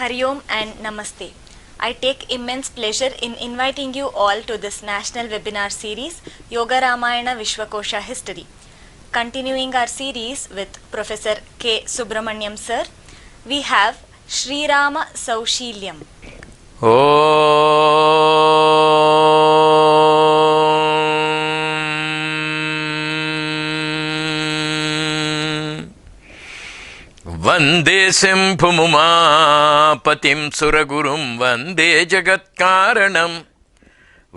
Hari Om and Namaste. I take immense pleasure in inviting you all to this national webinar series, Yoga Ramayana Vishwakosha History. Continuing our series with Professor K. Subramaniam Sir, we have Sri Rama Saushilyam. वंदे शंभुमुमापतिं सुरगुरुं वंदे जगत्कारणं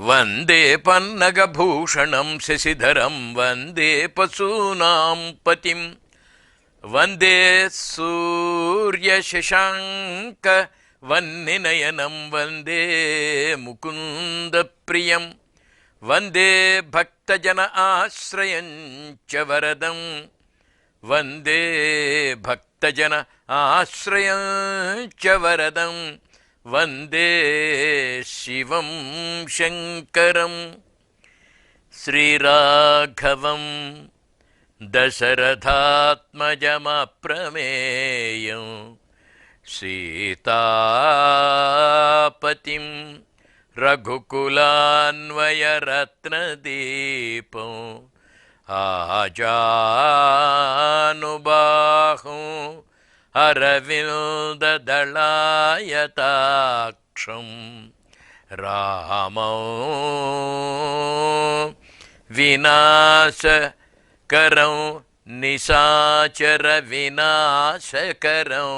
वंदे पन्नगभूषणं शशिधरं वंदे पशूनां पतिं वंदे सूर्यशशांक वह्निनयनं वंदे मुकुन्दप्रियं वंदे भक्तजन आश्रयं च वरदं वंदे भक्तजन आश्रयं च वरदं वंदे शिवं शंकरं श्रीराघवं दशरथात्मजमप्रमेयं सीतापतिं रघुकुलान्वयरत्नदीपं आजानुबाहुं अरविन्ददलायताक्षं रामौ विनाशकरं निशाचरविनाशकरं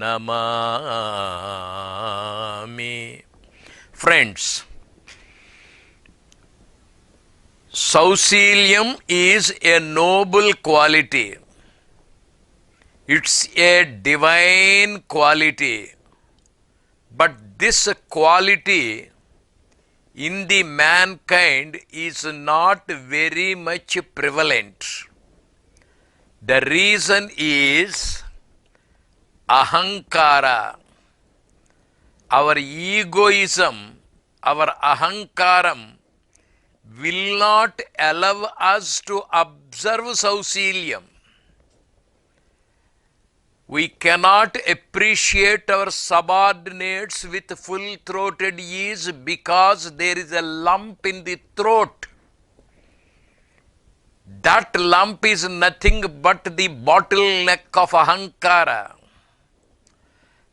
Namami. Friends, Sausilyam is a noble quality. It's a divine quality. But this quality in the mankind is not very much prevalent. The reason is ahankara. Our egoism, our ahankaram will not allow us to observe Sausilyam. We cannot appreciate our subordinates with full-throated ease because there is a lump in the throat. That lump is nothing but the bottleneck of ahankara.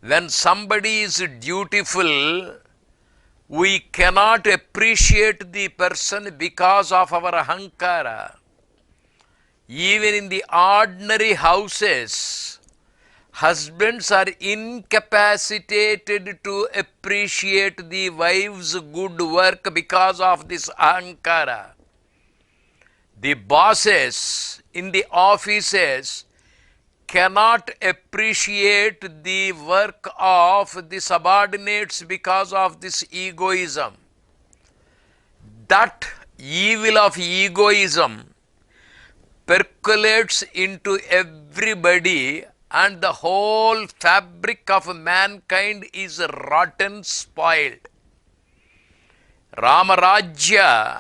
When somebody is dutiful, we cannot appreciate the person because of our ahankara. Even in the ordinary houses, husbands are incapacitated to appreciate the wife's good work because of this ahankara. The bosses in the offices cannot appreciate the work of the subordinates because of this egoism. That evil of egoism percolates into everybody and the whole fabric of mankind is rotten, spoiled. Ramarajya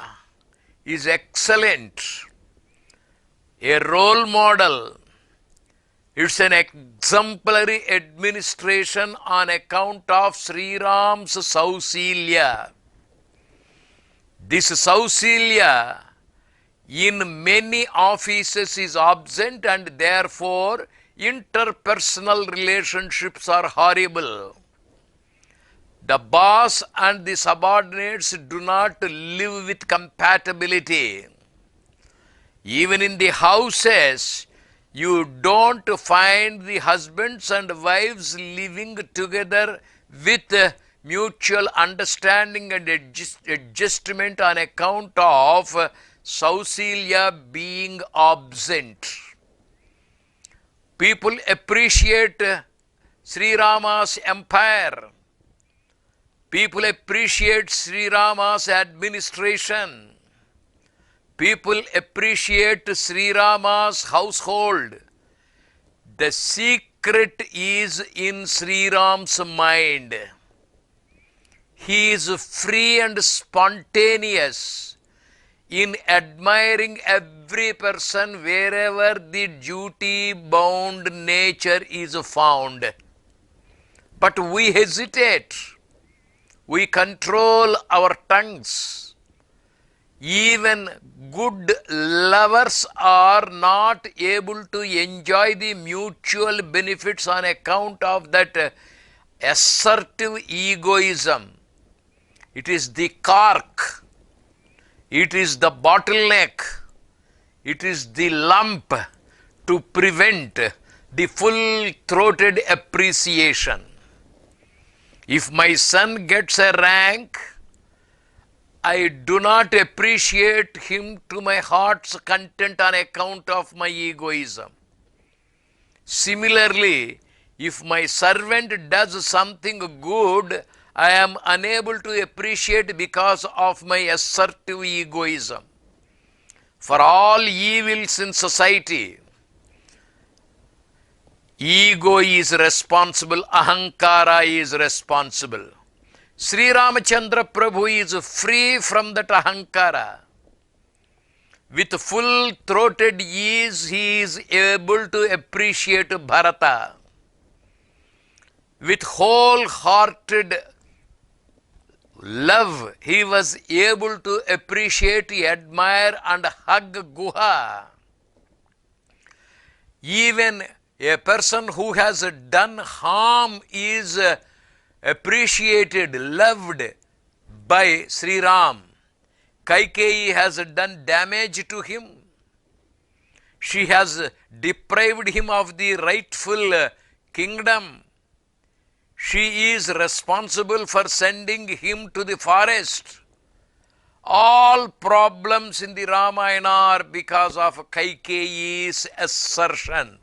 is excellent, a role model. It's an exemplary administration on account of Sri Ram's Sausilya. This Sausilya in many offices is absent and therefore interpersonal relationships are horrible. The boss and the subordinates do not live with compatibility. Even in the houses, you don't find the husbands and wives living together with mutual understanding and adjustment on account of Sausilya being absent. People appreciate Sri Rama's empire. People appreciate Sri Rama's administration. People appreciate Sri Rama's household. The secret is in Sri Ram's mind. He is free and spontaneous in admiring every person wherever the duty-bound nature is found. but we hesitate. We control our tongues. Even good lovers are not able to enjoy the mutual benefits on account of that assertive egoism. It is the cork, it is the bottleneck, it is the lump to prevent the full-throated appreciation. If my son gets a rank, I do not appreciate him to my heart's content on account of my egoism. Similarly, if my servant does something good, I am unable to appreciate because of my assertive egoism. For all evils in society, ego is responsible, ahankara is responsible. Sri Ramachandra Prabhu is free from that ahankara. With full-throated ease, he is able to appreciate Bharata. With whole-hearted love, he was able to appreciate, admire and hug Guha. Even a person who has done harm is appreciated, loved by Sri Ram. Kaikeyi has done damage to him. She has deprived him of the rightful kingdom. She is responsible for sending him to the forest. All problems in the Ramayana are because of Kaikeyi's assertion.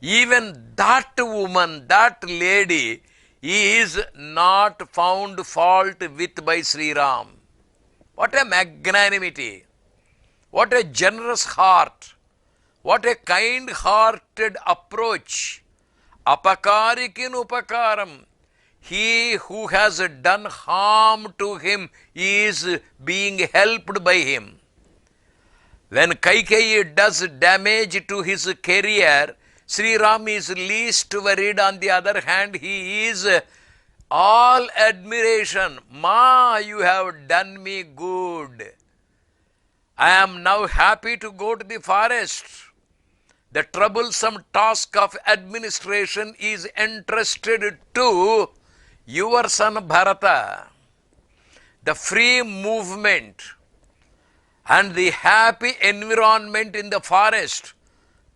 Even that woman, that lady, is not found fault with by Sri Ram. What a magnanimity! What a generous heart! What a kind-hearted approach! Apakarikin upakaram. He who has done harm to him is being helped by him. When Kaikeyi does damage to his career, Sri Ram is least worried. On the other hand, he is all admiration. Ma, you have done me good. I am now happy to go to the forest. The troublesome task of administration is entrusted to your son Bharata. The free movement and the happy environment in the forest,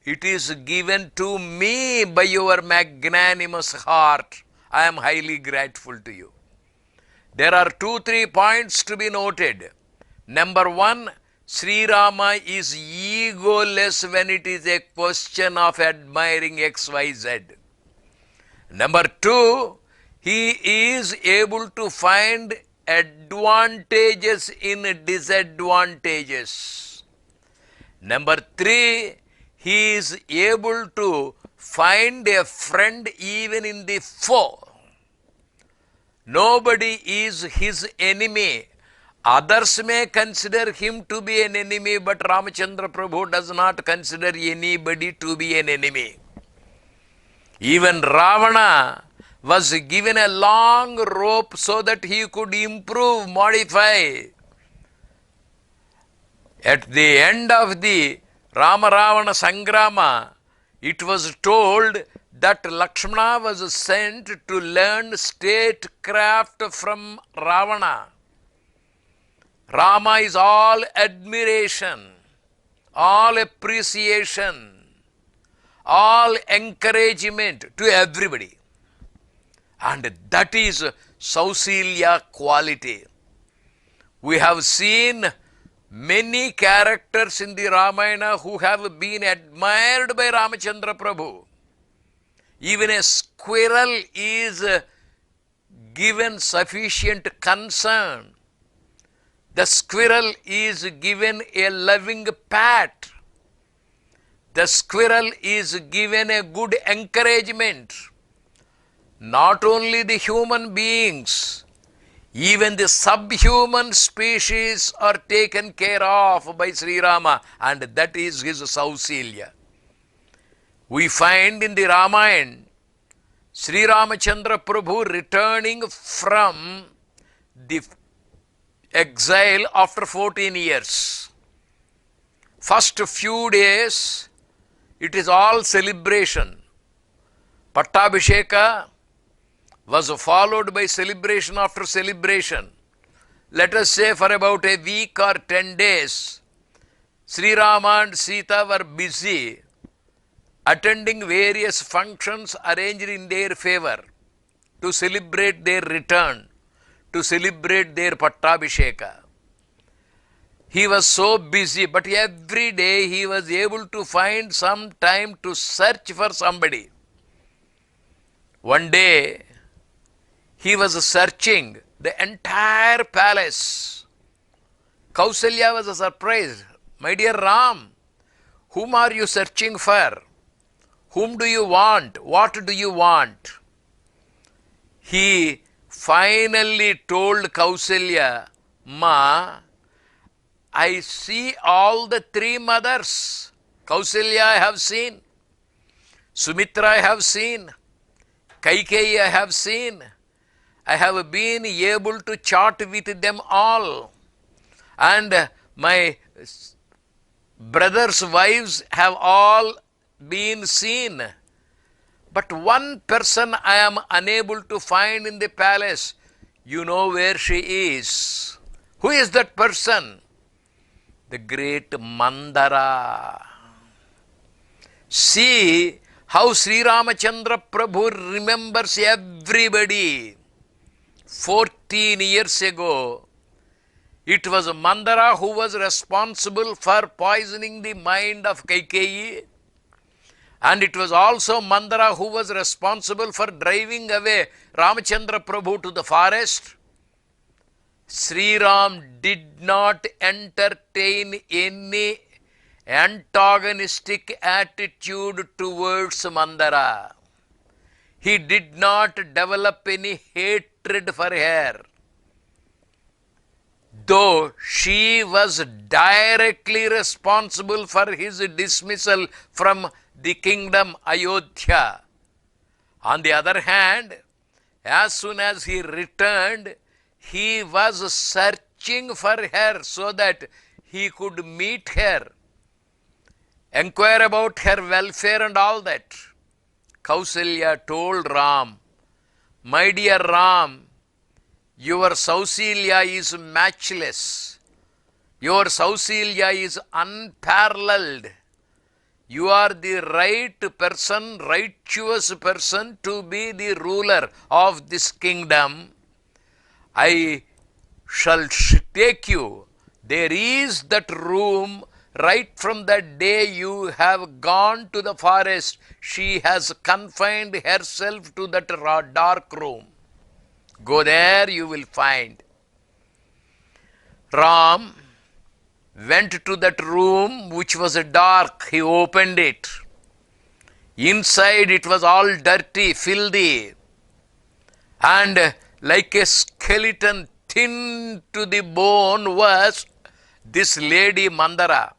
it is given to me by your magnanimous heart. I am highly grateful to you. There are 2-3 points to be noted. Number one, Sri Rama is egoless when it is a question of admiring XYZ. Number two, he is able to find advantages in disadvantages. Number three, he is able to find a friend even in the foe. Nobody is his enemy. Others may consider him to be an enemy, but Ramachandra Prabhu does not consider anybody to be an enemy. Even Ravana was given a long rope so that he could improve, modify. At the end of the Rama-Ravana Sangrama, it was told that Lakshmana was sent to learn statecraft from Ravana. Rama is all admiration, all appreciation, all encouragement to everybody. And that is Sausilya quality. We have seen many characters in the Ramayana who have been admired by Ramachandra Prabhu. Even a squirrel is given sufficient concern. The squirrel is given a loving pat. The squirrel is given a good encouragement. Not only the human beings, even the subhuman species are taken care of by Sri Rama, and that is his Sausilya. We find in the Ramayana Sri Ramachandra Prabhu returning from the exile after 14 years. First few days, it is all celebration. Pattabhisheka was followed by celebration after celebration. Let us say for about a week or 10 days, Sri Rama and Sita were busy attending various functions arranged in their favor to celebrate their return, to celebrate their Pattabhisheka. He was so busy, but every day he was able to find some time to search for somebody. One day, he was searching the entire palace. Kausalya was surprised. My dear Ram, whom are you searching for? Whom do you want? What do you want? He finally told Kausalya, Ma, I see all the three mothers. Kausalya I have seen, Sumitra I have seen, Kaikeyi I have seen. I have been able to chat with them all. And my brothers' wives have all been seen. But one person I am unable to find in the palace. You know where she is. Who is that person? The great Mandara. See how Sri Ramachandra Prabhu remembers everybody. 14 years ago, it was Mandara who was responsible for poisoning the mind of Kaikeyi. And it was also Mandara who was responsible for driving away Ramachandra Prabhu to the forest. Sri Ram did not entertain any antagonistic attitude towards Mandara. He did not develop any hatred for her. Though she was directly responsible for his dismissal from the kingdom Ayodhya. On the other hand, as soon as he returned, he was searching for her so that he could meet her, inquire about her welfare and all that. Kausalya told Ram, My dear Ram, your Sausilya is matchless. Your Sausilya is unparalleled. You are the right person, righteous person to be the ruler of this kingdom. I shall take you. There is that room. Right from the day you have gone to the forest, she has confined herself to that dark room. Go there, you will find. Ram went to that room which was dark. He opened it. Inside it was all dirty, filthy, and like a skeleton, thin to the bone, was this lady Mandara.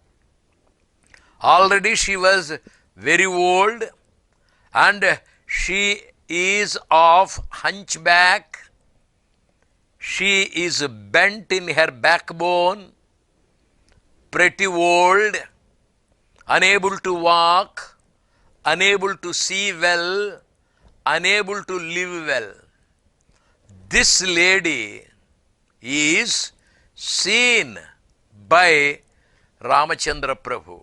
Already she was very old and she is of hunchback. She is bent in her backbone, pretty old, unable to walk, unable to see well, unable to live well. This lady is seen by Ramachandra Prabhu.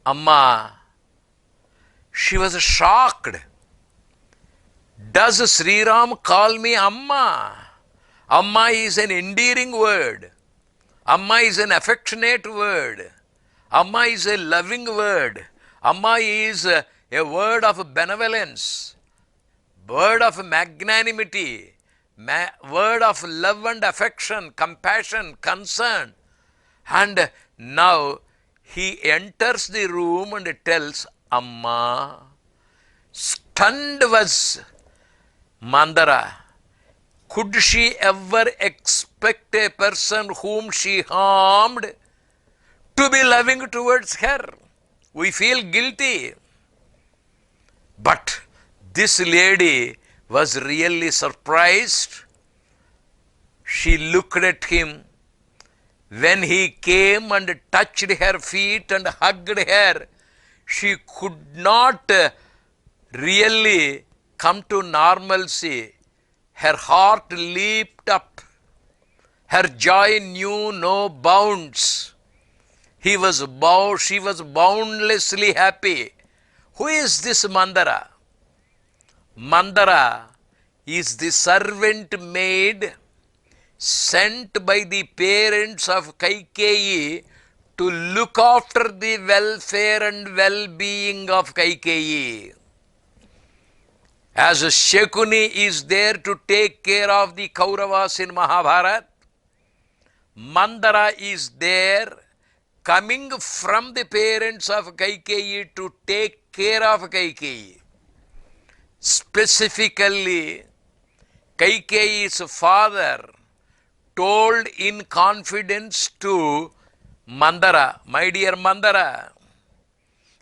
Amma, she was shocked. Does Sri Ram call me Amma? Amma is an endearing word. Amma is an affectionate word. Amma is a loving word. Amma is a word of benevolence, word of magnanimity, word of love and affection, compassion, concern. And now he enters the room and tells, Amma. Stunned was Mandara. Could she ever expect a person whom she harmed to be loving towards her? We feel guilty. But This lady was really surprised. She looked at him. When he came and touched her feet and hugged her, she could not really come to normalcy. Her heart leaped up. Her joy knew no bounds. She was boundlessly happy. Who is this Mandara? Mandara is the servant maid sent by the parents of Kaikeyi to look after the welfare and well-being of Kaikeyi. As Shakuni is there to take care of the Kauravas in Mahabharata, Mandara is there coming from the parents of Kaikeyi to take care of Kaikeyi. Specifically, Kaikeyi's father told in confidence to Mandara, my dear Mandara,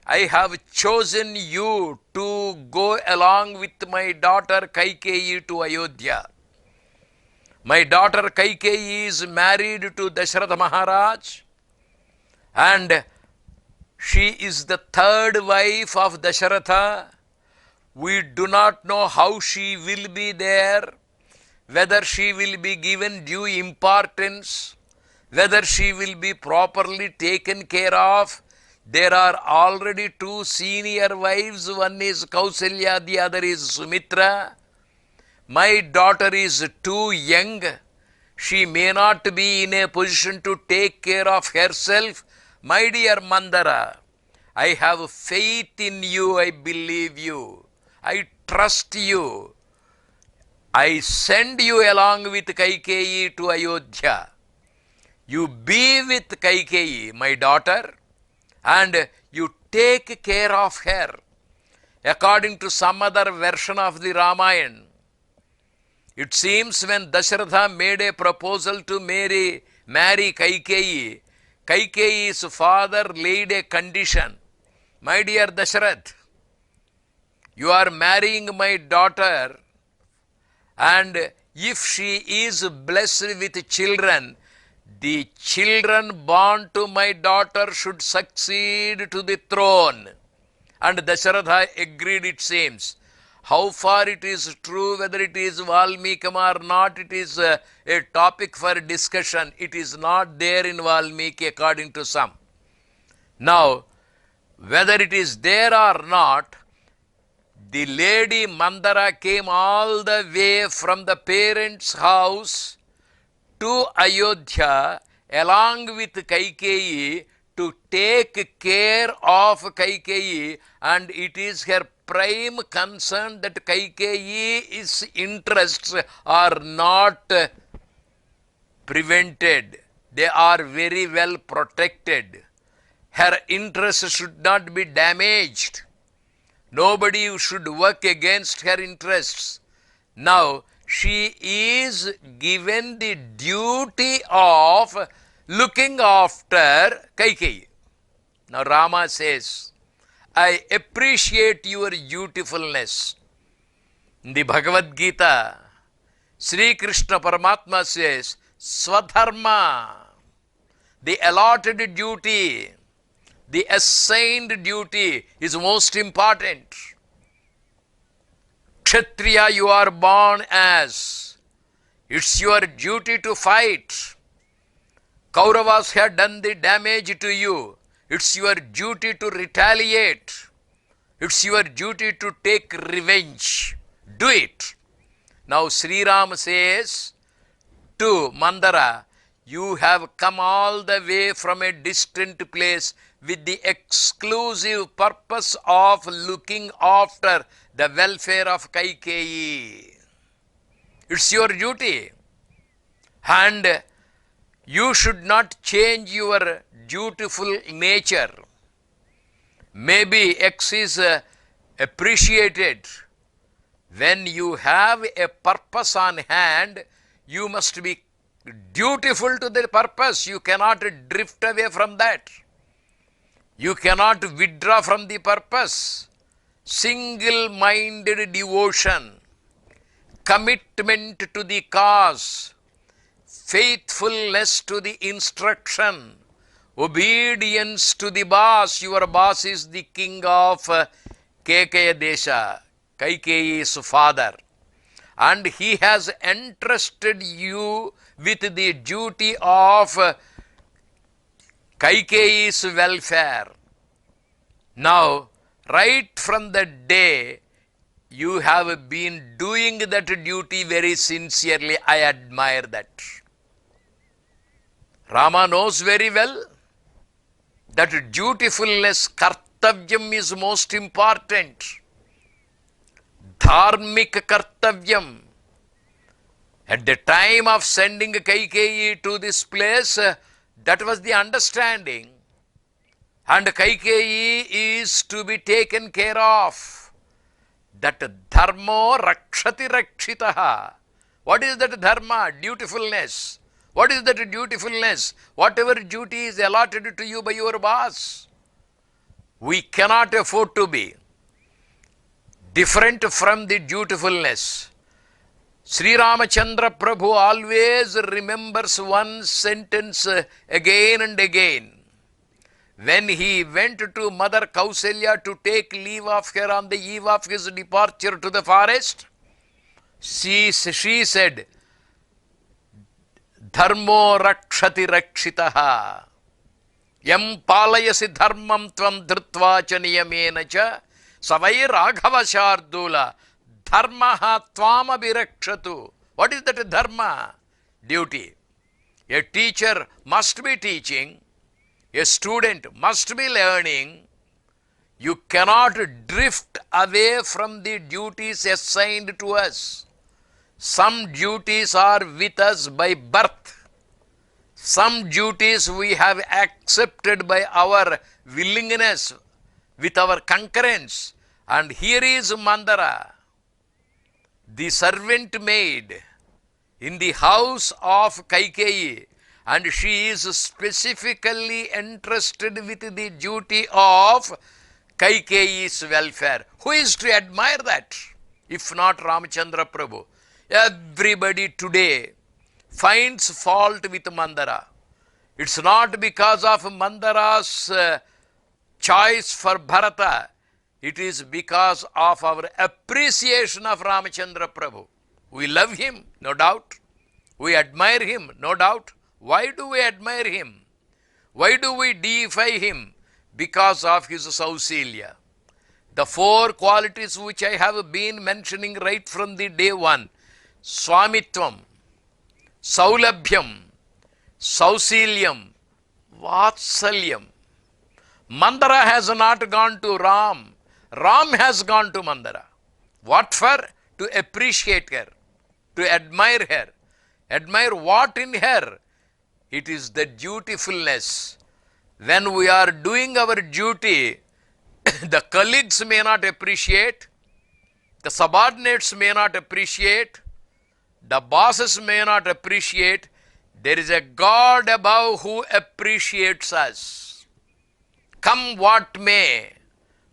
I have chosen you to go along with my daughter Kaikeyi to Ayodhya. My daughter Kaikeyi is married to Dasharatha Maharaj and she is the third wife of Dasharatha. We do not know how she will be there, whether she will be given due importance, whether she will be properly taken care of. There are already two senior wives, one is Kausalya, the other is Sumitra. My daughter is too young. She may not be in a position to take care of herself. My dear Mandara, I have faith in you, I believe you, I trust you. I send you along with Kaikeyi to Ayodhya. You be with Kaikeyi, my daughter, and you take care of her. According to some other version of the Ramayana, it seems when Dasharatha made a proposal to marry Kaikeyi, Kaikeyi's father laid a condition. My dear Dasharath, you are marrying my daughter, and if she is blessed with children, the children born to my daughter should succeed to the throne. And Dasharatha agreed, it seems. How far it is true, whether it is Valmikam or not, it is a topic for discussion. It is not there in Valmiki according to some. Now, whether it is there or not, the lady Mandara came all the way from the parents' house to Ayodhya along with Kaikeyi to take care of Kaikeyi, and it is her prime concern that Kaikeyi's interests are not prevented. They are very well protected. Her interests should not be damaged. Nobody should work against her interests. Now, she is given the duty of looking after Kaikeyi. Now, Rama says, I appreciate your dutifulness. In the Bhagavad Gita, Sri Krishna Paramatma says, Swadharma, the allotted duty, the assigned duty is most important. Kshatriya you are born as. It's your duty to fight. Kauravas have done the damage to you. It's your duty to retaliate. It's your duty to take revenge. Do it. Now Sri Ram says to Mandara, you have come all the way from a distant place with the exclusive purpose of looking after the welfare of Kaikeyi. It's your duty. And you should not change your dutiful nature. Maybe X is appreciated. When you have a purpose on hand, you must be dutiful to the purpose. You cannot drift away from that. You cannot withdraw from the purpose. single-minded devotion, commitment to the cause, faithfulness to the instruction, obedience to the boss. Your boss is the king of Kekeya Desha, Kaikeyi's father. And he has entrusted you with the duty of Kaikeyi's welfare. Now, right from the day you have been doing that duty very sincerely, I admire that. Rama knows very well that dutifulness, kartavyam, is most important. Dharmik kartavyam. At the time of sending Kaikeyi to this place, that was the understanding. And Kaikeyi is to be taken care of. That dharmo rakshati rakshitaha. What is that dharma? Dutifulness. What is that dutifulness? Whatever duty is allotted to you by your boss. We cannot afford to be different from the dutifulness. Sri Ramachandra Prabhu always remembers one sentence again and again. When he went to Mother Kausalya to take leave of her on the eve of his departure to the forest, she said, Dharmo rakshati rakshitaha. Yam palayasi dharmam tvam dhrutva cha niyamena cha savai raghava shardula dharmaha tvam abhirakshatu. What is that dharma? Duty. A teacher must be teaching. A student must be learning. You cannot drift away from the duties assigned to us. Some duties are with us by birth. Some duties we have accepted by our willingness, with our concurrence. And here is Mandara, the servant maid in the house of Kaikeyi, and she is specifically entrusted with the duty of Kaikeyi's welfare. Who is to admire that, if not Ramachandra Prabhu? Everybody today finds fault with Mandara. It's not because of Mandara's choice for Bharata. It is because of our appreciation of Ramachandra Prabhu. We love him, no doubt. We admire him, no doubt. Why do we admire him? Why do we deify him? Because of his Sausilya. The four qualities which I have been mentioning right from the day one: Swamitvam, Saulabhyam, Sausilyam, Vatsalyam. Mandara has not gone to Ram. Ram has gone to Mandara. What for? To appreciate her, to admire her. Admire what in her? It is the dutifulness. When we are doing our duty, the colleagues may not appreciate, the subordinates may not appreciate, the bosses may not appreciate. There is a God above who appreciates us. Come what may,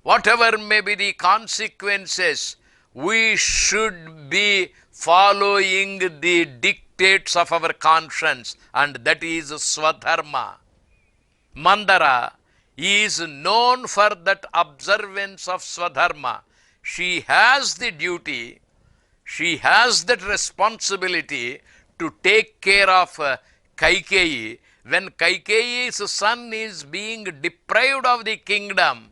whatever may be the consequences, we should be following the dictates of our conscience, and that is Swadharma. Mandara is known for that observance of Swadharma. She has the duty, she has that responsibility to take care of Kaikeyi. When Kaikeyi's son is being deprived of the kingdom,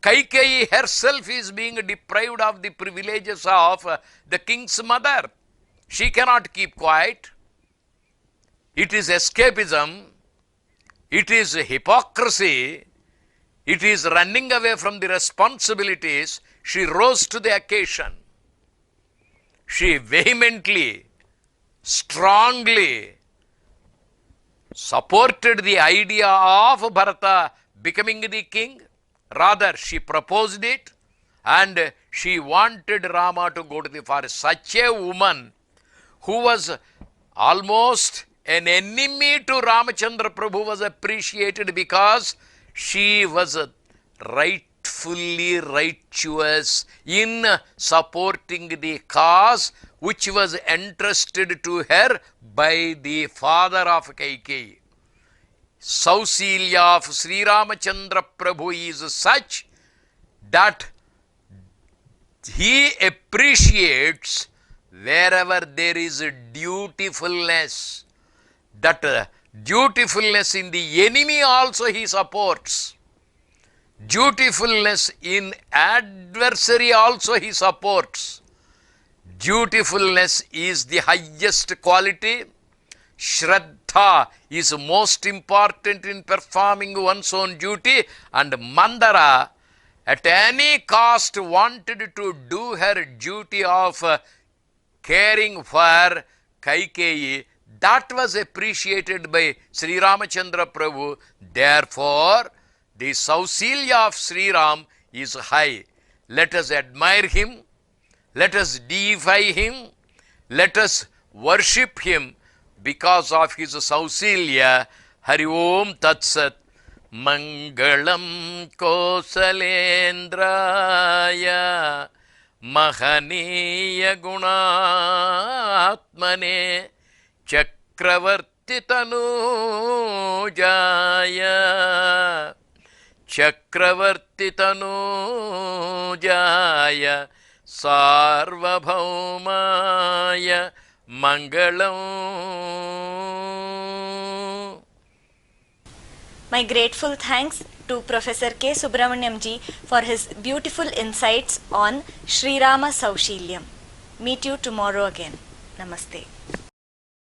Kaikeyi herself is being deprived of the privileges of the king's mother. She cannot keep quiet. It is escapism. It is hypocrisy. It is running away from the responsibilities. She rose to the occasion. She vehemently, strongly supported the idea of Bharata becoming the king. Rather, she proposed it and she wanted Rama to go to the forest. Such a woman who was almost an enemy to Ramachandra Prabhu was appreciated because she was right rightfully righteous in supporting the cause which was entrusted to her by the father of Kaikeyi. Sausilya of Sri Ramachandra Prabhu is such that he appreciates wherever there is dutifulness. That dutifulness in the enemy also he supports. Dutifulness in adversary also he supports. Dutifulness is the highest quality. Shraddha is most important in performing one's own duty, and Mandara at any cost wanted to do her duty of caring for Kaikeyi. That was appreciated by Sri Ramachandra Prabhu. Therefore, the Sausilya of Sri Ram is high. Let us admire him. Let us deify him. Let us worship him because of his Sausilya. Hari Om Tat Sat. Mangalam Kosalendraya Mahaniya Gunatmane Chakravarti Tanujaya Chakravarti Tanujaya Sarvabhaumaya Mangalam. My grateful thanks to Professor K. Subramaniam ji for his beautiful insights on Sri Rama Saushilyam. Meet you tomorrow again. Namaste.